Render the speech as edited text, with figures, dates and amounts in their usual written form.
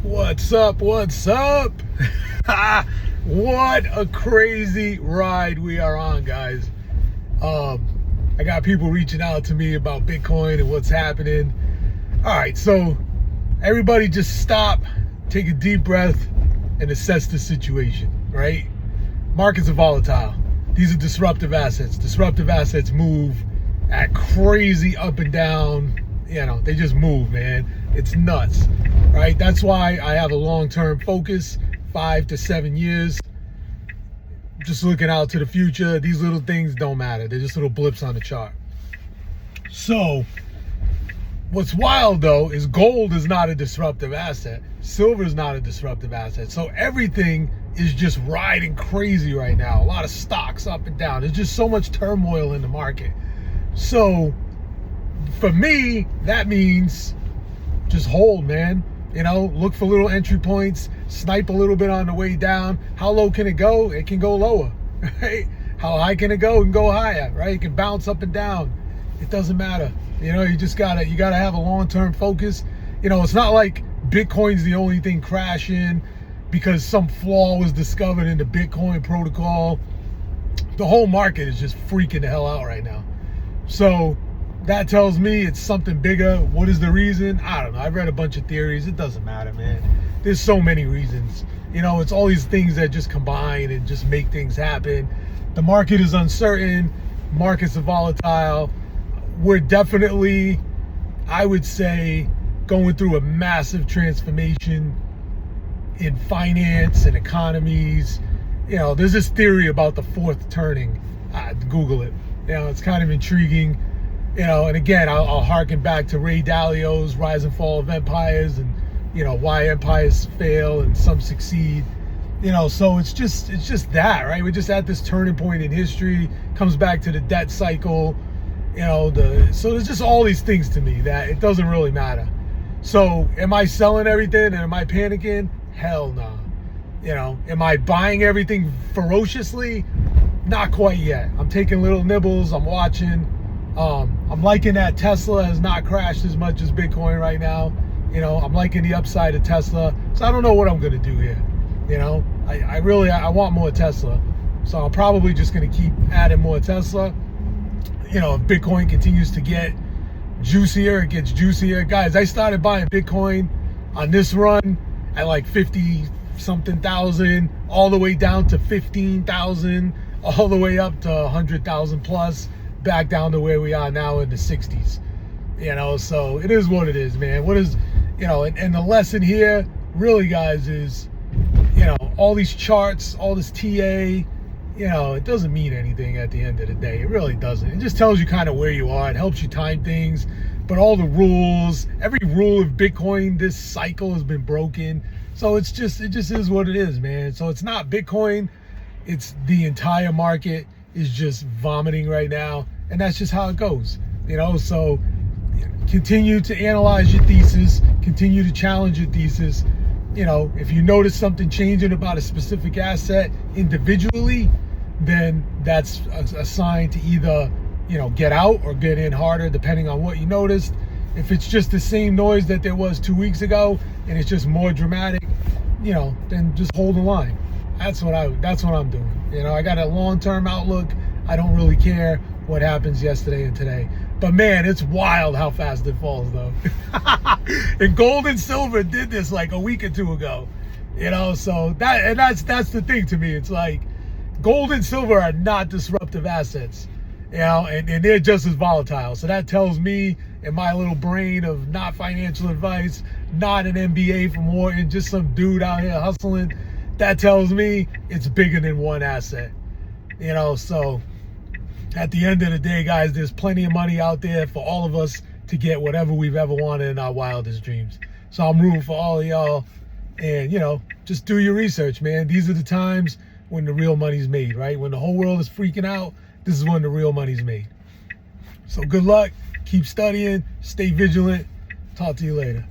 What's up? What's up? What a crazy ride we are on, guys. I got people reaching out to me about Bitcoin and what's happening. All right, so everybody just stop, take a deep breath, and assess the situation, right? Markets are volatile. These are disruptive assets. Disruptive assets move at crazy up and down. You know, they just move, man. It's nuts, right? That's why I have a long-term focus, 5 to 7 years. Just looking out to the future. These little things don't matter. They're just little blips on the chart. So what's wild though is gold is not a disruptive asset. Silver is not a disruptive asset. So everything is just riding crazy right now. A lot of stocks up and down. There's just so much turmoil in the market. So for me, that means just hold, man. You know, look for little entry points, snipe a little bit on the way down. How low can it go? It can go lower, right? How high can it go? It can go higher, right? It can bounce up and down. It doesn't matter. You know, you gotta have a long-term focus. You know, it's not like Bitcoin's the only thing crashing because some flaw was discovered in the Bitcoin protocol. The whole market is just freaking the hell out right now. So that tells me it's something bigger. What is the reason? I don't know. I've read a bunch of theories. It doesn't matter, man. There's so many reasons. You know, it's all these things that just combine and just make things happen. The market is uncertain. Markets are volatile. We're definitely, I would say, going through a massive transformation in finance and economies. You know, there's this theory about the fourth turning. Google it. You know, it's kind of intriguing. You know, and again, I'll harken back to Ray Dalio's Rise and Fall of Empires, and you know why empires fail and some succeed. You know, so it's just that, right? We're just at this turning point in history. Comes back to the debt cycle. You know, so there's just all these things to me that it doesn't really matter. So am I selling everything and am I panicking? Hell no. You know, am I buying everything ferociously? Not quite yet. I'm taking little nibbles. I'm watching. I'm liking that Tesla has not crashed as much as Bitcoin right now. You know, I'm liking the upside of Tesla. So I don't know what I'm going to do here. You know, I want more Tesla. So I'm probably just going to keep adding more Tesla. You know, if Bitcoin continues to get juicier, it gets juicier. Guys, I started buying Bitcoin on this run at like 50 something thousand, all the way down to 15,000, all the way up to 100,000 plus, back down to where we are now in the 60s. You know, so it is what it is, man. What is, you know, and the lesson here really, guys, is, you know, all these charts, all this TA, you know, it doesn't mean anything at the end of the day. It really doesn't. It just tells you kind of where you are. It helps you time things. But all the rules, every rule of Bitcoin, this cycle has been broken. So it just is what it is, man. So it's not Bitcoin. It's the entire market is just vomiting right now. And that's just how it goes, you know? So continue to analyze your thesis, continue to challenge your thesis. You know, if you notice something changing about a specific asset individually, then that's a sign to either, you know, get out or get in harder, depending on what you noticed. If it's just the same noise that there was 2 weeks ago and it's just more dramatic, you know, then just hold the line. That's what I'm doing. You know, I got a long-term outlook. I don't really care what happens yesterday and today. But man, it's wild how fast it falls though. And gold and silver did this like a week or two ago. You know, so that's the thing to me. It's like gold and silver are not disruptive assets. You know, and they're just as volatile. So that tells me in my little brain of not financial advice, not an MBA from Wharton, just some dude out here hustling, that tells me it's bigger than one asset. You know, so at the end of the day, guys, there's plenty of money out there for all of us to get whatever we've ever wanted in our wildest dreams. So I'm rooting for all of y'all. And, you know, just do your research, man. These are the times when the real money's made, right? When the whole world is freaking out, this is when the real money's made. So good luck. Keep studying. Stay vigilant. Talk to you later.